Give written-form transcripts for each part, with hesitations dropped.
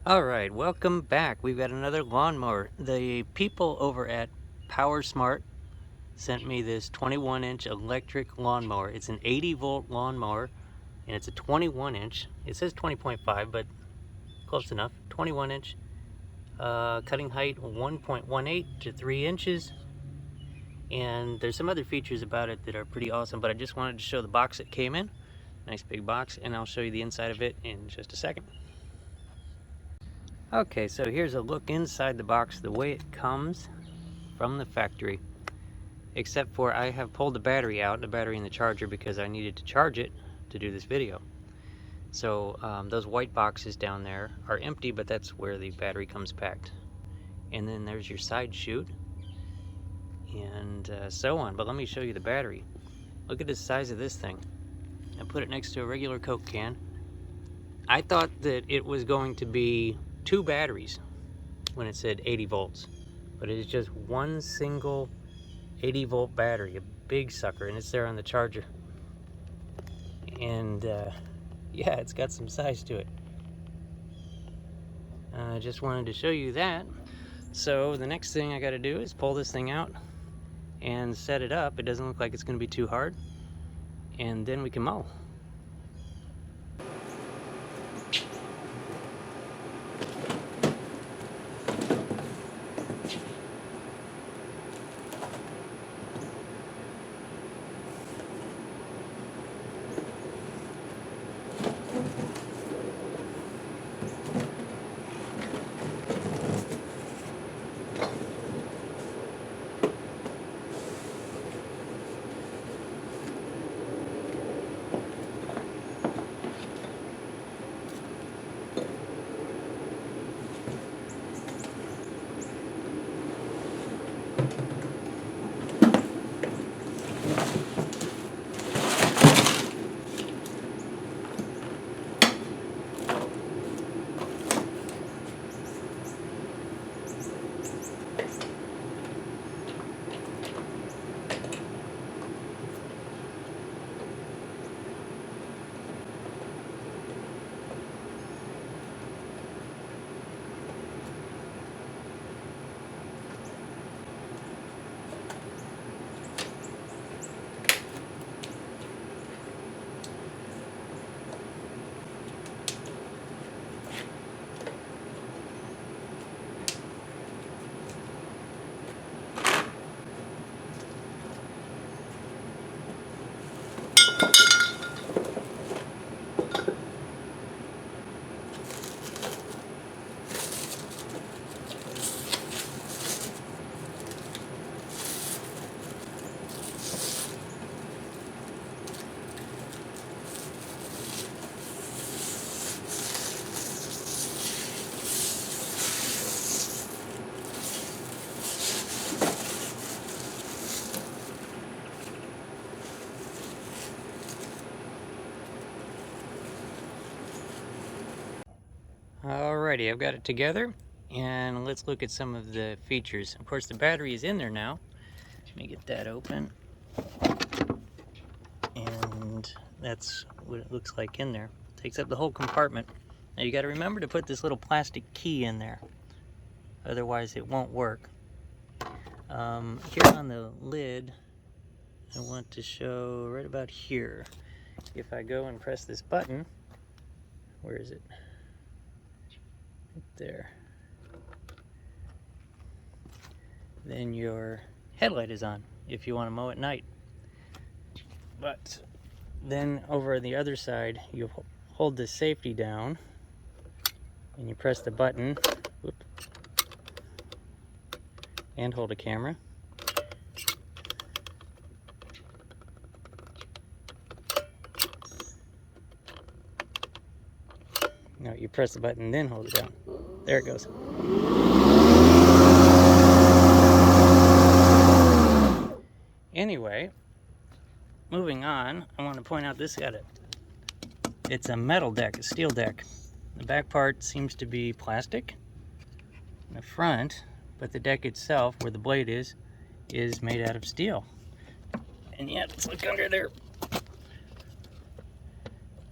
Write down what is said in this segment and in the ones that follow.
Alright, welcome back. We've got another lawnmower. The people over at Powersmart sent me this 21-inch electric lawnmower. It's an 80-volt lawnmower, and it's a 21-inch. It says 20.5, but close enough. 21-inch. Cutting height 1.18 to 3 inches. And there's some other features about it that are pretty awesome, but I just wanted to show the box it came in. Nice big box, and I'll show you the inside of it in just a second. Okay, so here's a look inside the box the way it comes from the factory. Except for I have pulled the battery out, the battery and the charger, because I needed to charge it to do this video. So those white boxes down there are empty, but that's where the battery comes packed. And then there's your side chute and so on. But let me show you the battery. Look at the size of this thing. I put it next to a regular Coke can. I thought that it was going to be 2 batteries when it said 80 volts, but it is just one single 80 volt battery, a big sucker, and it's there on the charger. And yeah, it's got some size to it. I just wanted to show you that. So the next thing I got to do is pull this thing out and set it up. It doesn't look like it's going to be too hard, and then we can mow. Alrighty, I've got it together, and let's look at some of the features. Of course, the battery is in there now. Let me get that open, and that's what it looks like in there. Takes up the whole compartment. Now you got to remember to put this little plastic key in there, otherwise it won't work. Here on the lid, I want to show right about here. If I go and press this button, where is it? Right there. Then your headlight is on if you want to mow at night. But then over on the other side, you hold the safety down and you press the button. Whoop, and hold a camera. No, you press the button, then hold it down. There it goes. Anyway, moving on, I want to point out this it's a metal deck, a steel deck. The back part seems to be plastic in the front, but the deck itself, where the blade is made out of steel. And yet, let's look under there.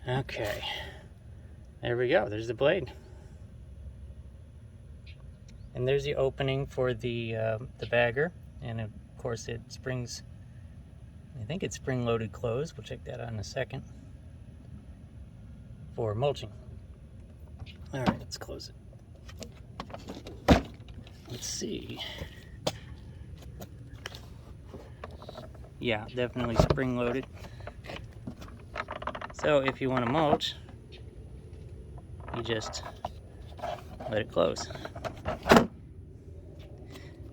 Okay. There we go, there's the blade. And there's the opening for the bagger, and of course it springs. I think it's spring-loaded closed. We'll check that out in a second. For mulching. All right, let's close it. Let's see. Yeah, definitely spring-loaded. So if you want to mulch, you just let it close.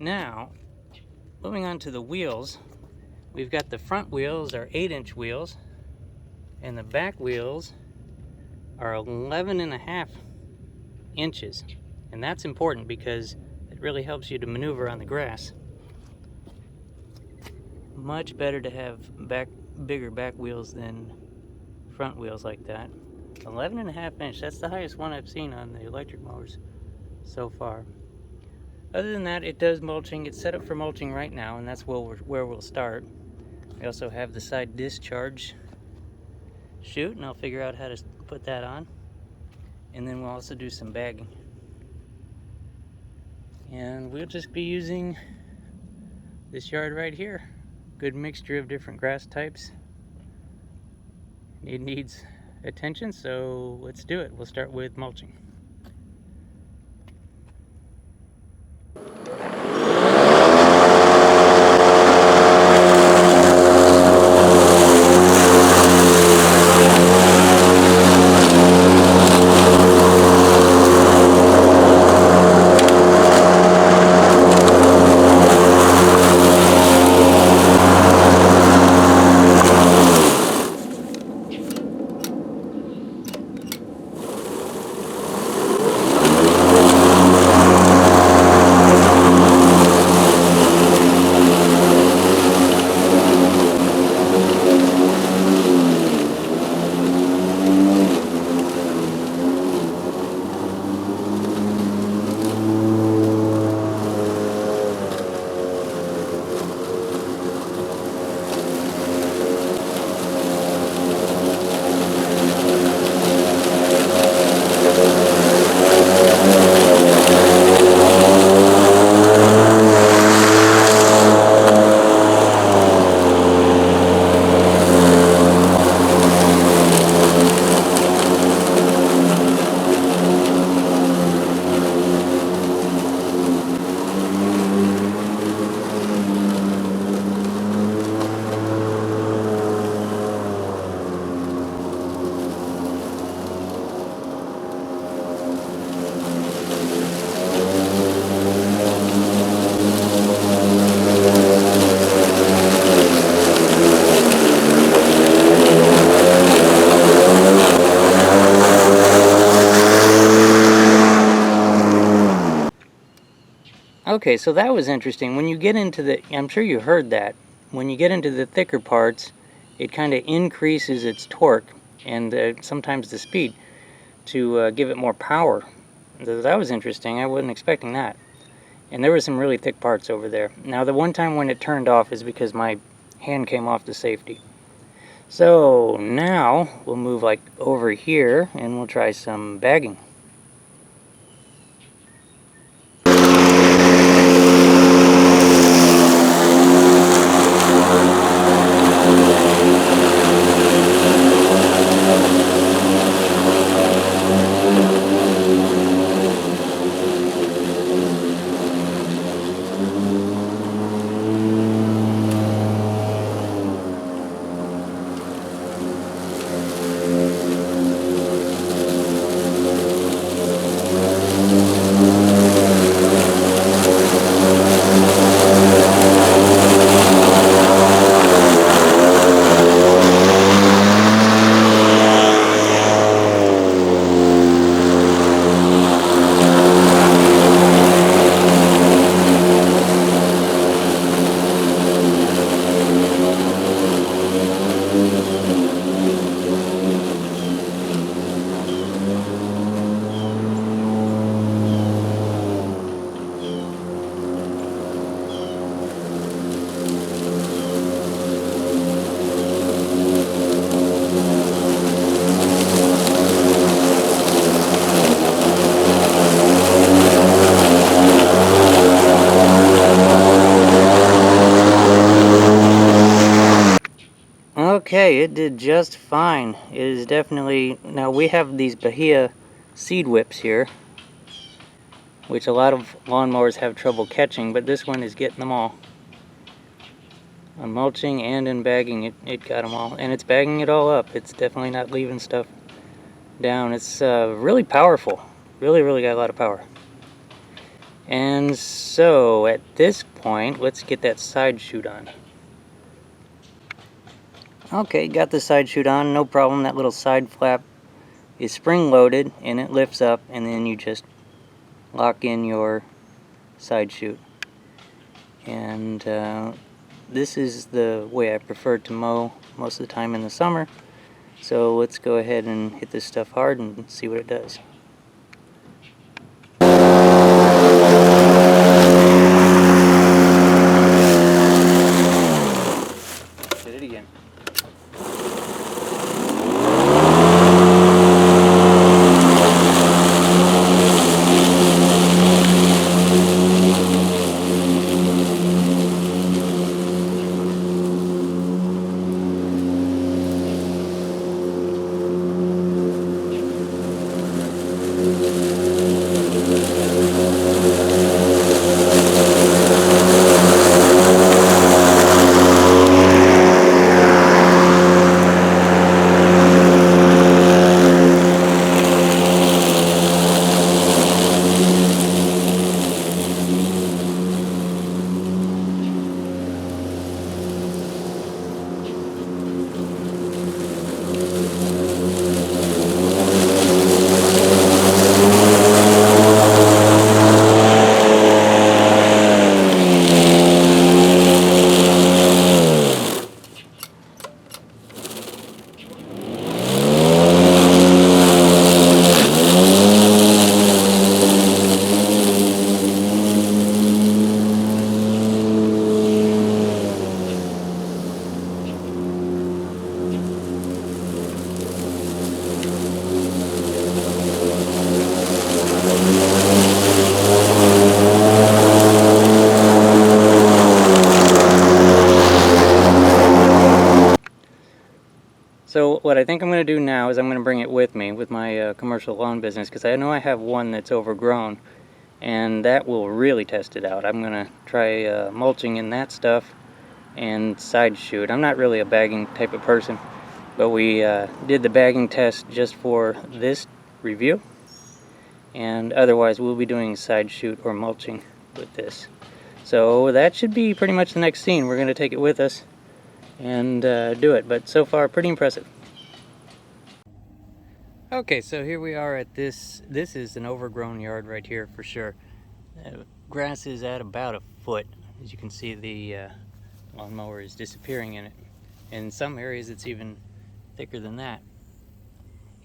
Now, moving on to the wheels, we've got the front wheels are 8-inch wheels, and the back wheels are 11.5 inches. And that's important because it really helps you to maneuver on the grass. Much better to have bigger back wheels than front wheels like that. 11.5 inch, that's the highest one I've seen on the electric mowers so far. Other than that, it does mulching. It's set up for mulching right now, and that's where we'll start. We also have the side discharge chute, and I'll figure out how to put that on. And then we'll also do some bagging. And we'll just be using this yard right here. Good mixture of different grass types. It needs attention, so let's do it. We'll start with mulching. Okay, so that was interesting. When you get into the, I'm sure you heard that, when you get into the thicker parts, it kind of increases its torque and sometimes the speed to give it more power. That was interesting. I wasn't expecting that. And there were some really thick parts over there. Now, the one time when it turned off is because my hand came off the safety. So now we'll move like over here and we'll try some bagging. Okay, it did just fine. It is definitely, now we have these Bahia seed whips here, which a lot of lawnmowers have trouble catching, but this one is getting them all. On mulching and in bagging, it got them all, and it's bagging it all up. It's definitely not leaving stuff down. It's really powerful. Really got a lot of power. And so at this point, let's get that side chute on. Okay, got the side chute on, no problem. That little side flap is spring loaded and it lifts up, and then you just lock in your side chute. And this is the way I prefer to mow most of the time in the summer. So let's go ahead and hit this stuff hard and see what it does. Hit it again. So what I think I'm going to do now is I'm going to bring it with me with my commercial lawn business, because I know I have one that's overgrown, and that will really test it out. I'm going to try mulching in that stuff and side chute. I'm not really a bagging type of person, but we did the bagging test just for this review, and otherwise we'll be doing side chute or mulching with this. So that should be pretty much the next scene. We're going to take it with us and do it, but so far pretty impressive. Okay, so here we are at this is an overgrown yard right here for sure. Grass is at about a foot. As you can see, the lawnmower is disappearing in it. In some areas it's even thicker than that.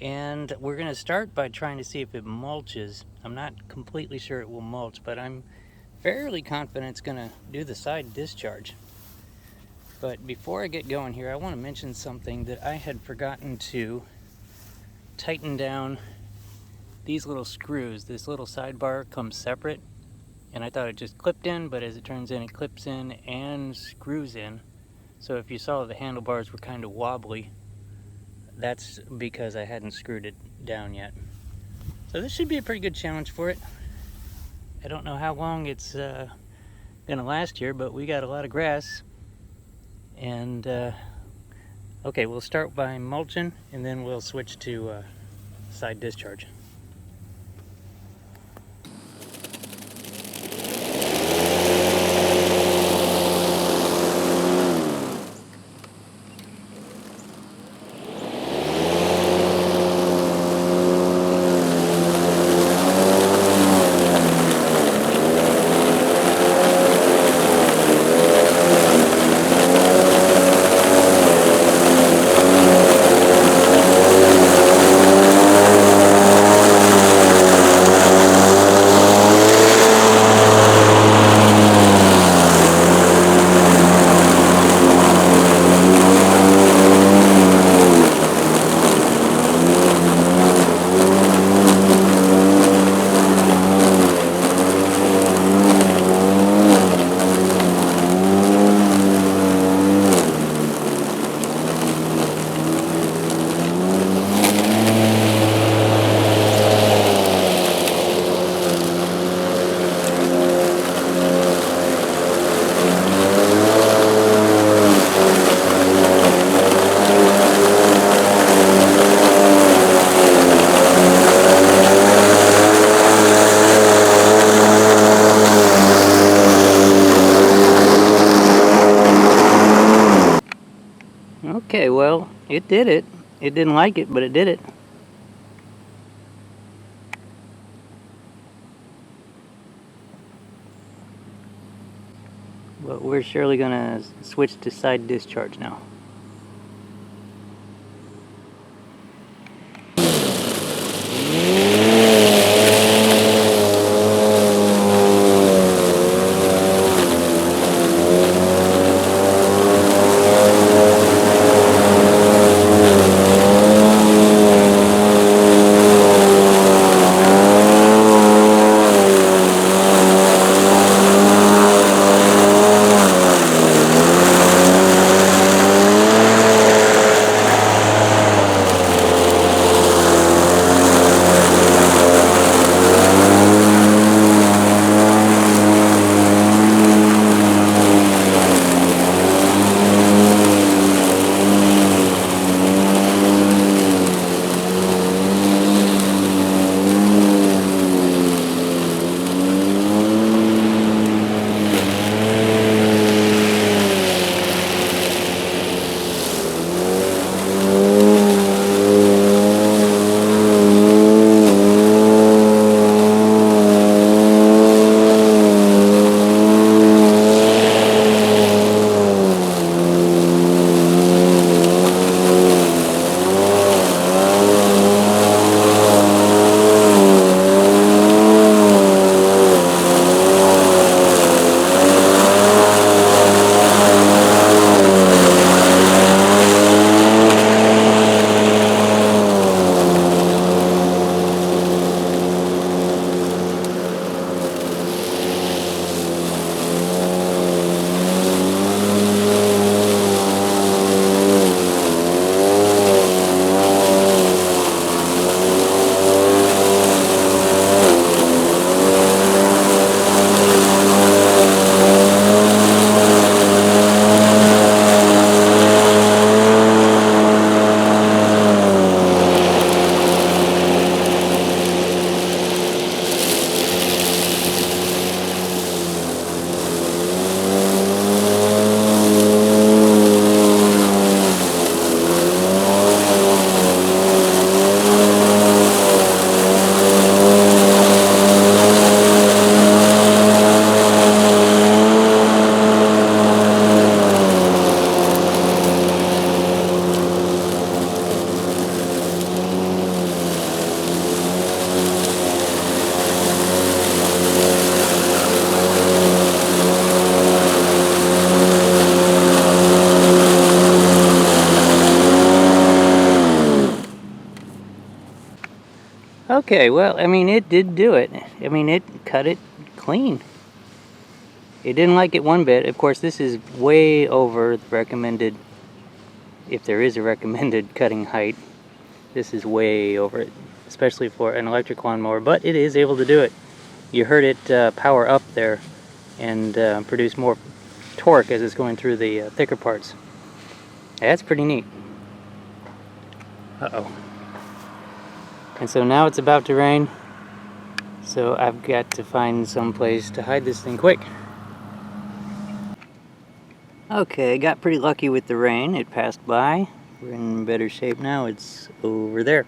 And we're going to start by trying to see if it mulches. I'm not completely sure it will mulch, but I'm fairly confident it's going to do the side discharge. But before I get going here, I want to mention something that I had forgotten to tighten down these little screws. This little sidebar comes separate, and I thought it just clipped in, but as it turns in, it clips in and screws in. So if you saw the handlebars were kind of wobbly, that's because I hadn't screwed it down yet. So this should be a pretty good challenge for it. I don't know how long it's gonna last here, but we got a lot of grass. And okay, we'll start by mulching, and then we'll switch to side discharge. Okay, well, it did it. It didn't like it, but it did it. But we're surely gonna switch to side discharge now. Okay, well, I mean, it did do it. I mean, it cut it clean. It didn't like it one bit. Of course, this is way over the recommended, if there is a recommended cutting height. This is way over it, especially for an electric lawnmower, but it is able to do it. You heard it power up there and produce more torque as it's going through the thicker parts. That's pretty neat. Uh-oh. And so now it's about to rain, so I've got to find some place to hide this thing quick. Okay, got pretty lucky with the rain. It passed by. We're in better shape now. It's over there.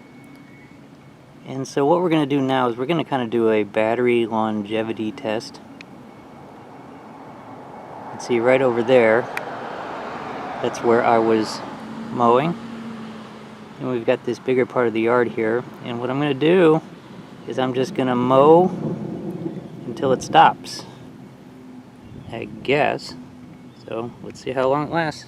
And so what we're going to do now is we're going to kind of do a battery longevity test. You can see right over there, that's where I was mowing. And we've got this bigger part of the yard here. And what I'm going to do is I'm just going to mow until it stops, I guess. So let's see how long it lasts.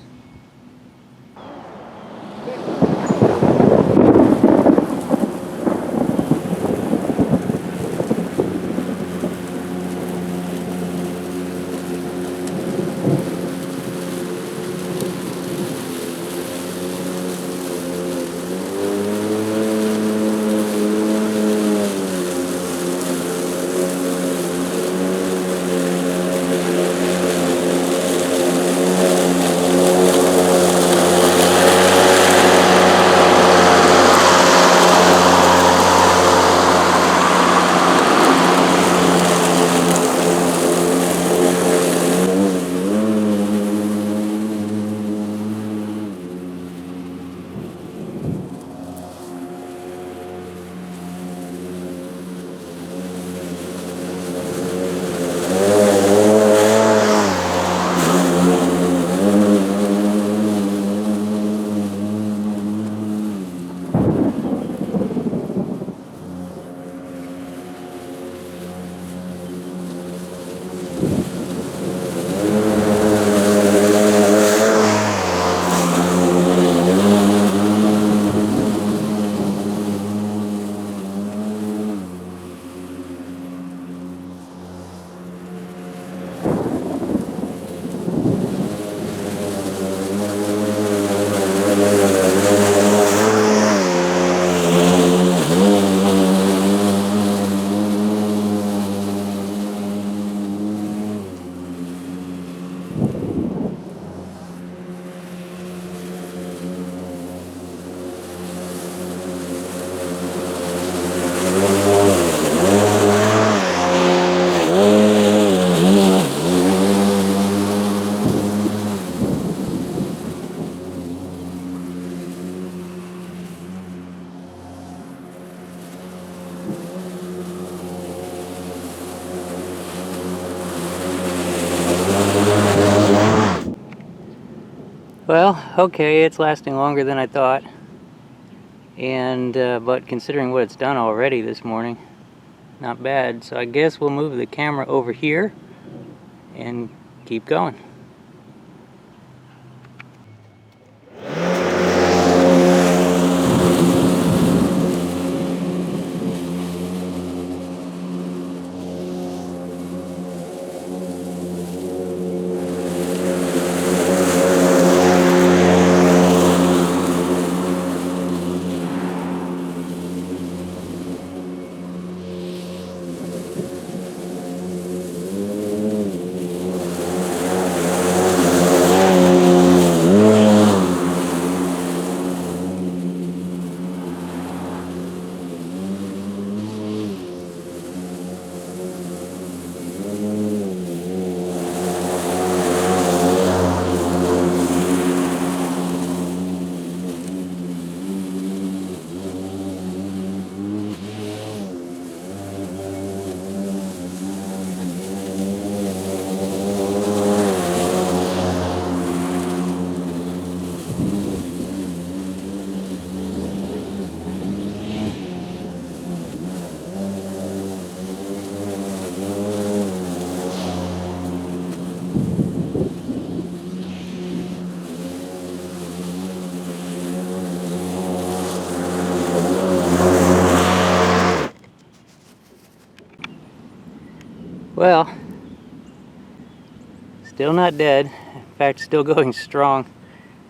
Well, okay, it's lasting longer than I thought, and but considering what it's done already this morning, not bad. So I guess we'll move the camera over here and keep going. Well, still not dead. In fact, still going strong.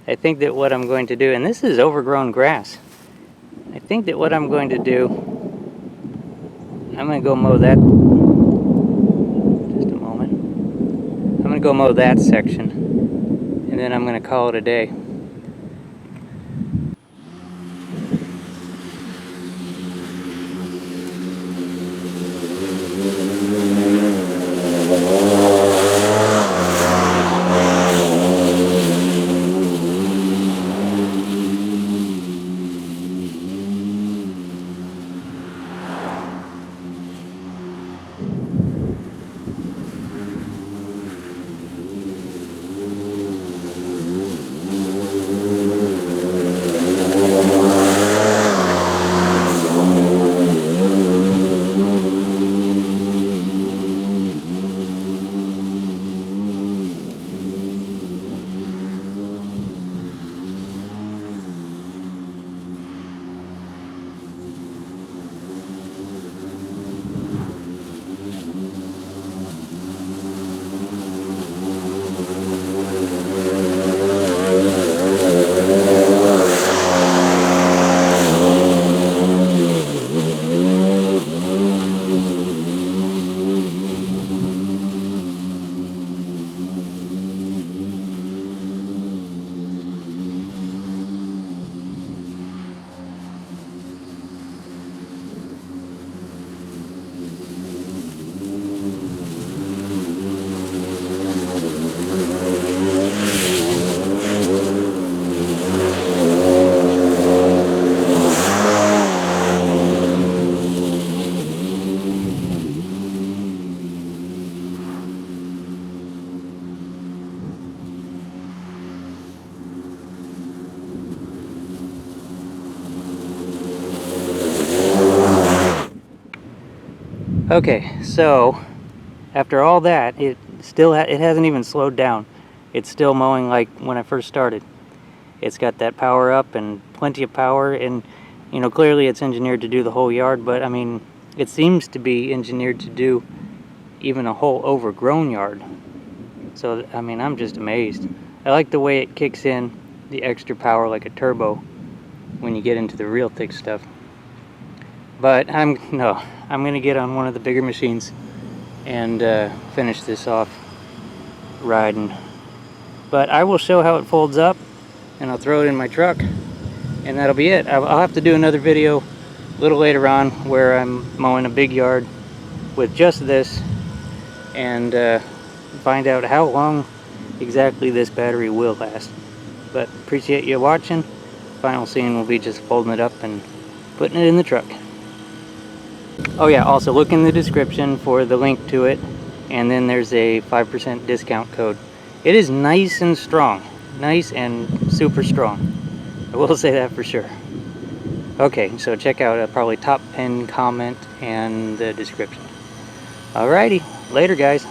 I think that what I'm going to do, and this is overgrown grass. I think that what I'm going to do, I'm going to go mow that. Just a moment. I'm going to go mow that section, and then I'm going to call it a day. Okay, so after all that, it hasn't even slowed down. It's still mowing like when I first started. It's got that power up and plenty of power, and you know, clearly it's engineered to do the whole yard, but I mean, it seems to be engineered to do even a whole overgrown yard. So I mean, I'm just amazed. I like the way it kicks in the extra power like a turbo when you get into the real thick stuff. But I'm gonna get on one of the bigger machines and finish this off riding. But I will show how it folds up, and I'll throw it in my truck, and that'll be it. I'll have to do another video a little later on where I'm mowing a big yard with just this, and find out how long exactly this battery will last. But appreciate you watching. Final scene will be just folding it up and putting it in the truck. Oh yeah, also look in the description for the link to it, and then there's a 5% discount code. It is nice and strong. nice and super strong. I will say that for sure. Okay, so check out probably top pin comment and the description. Alrighty, later guys.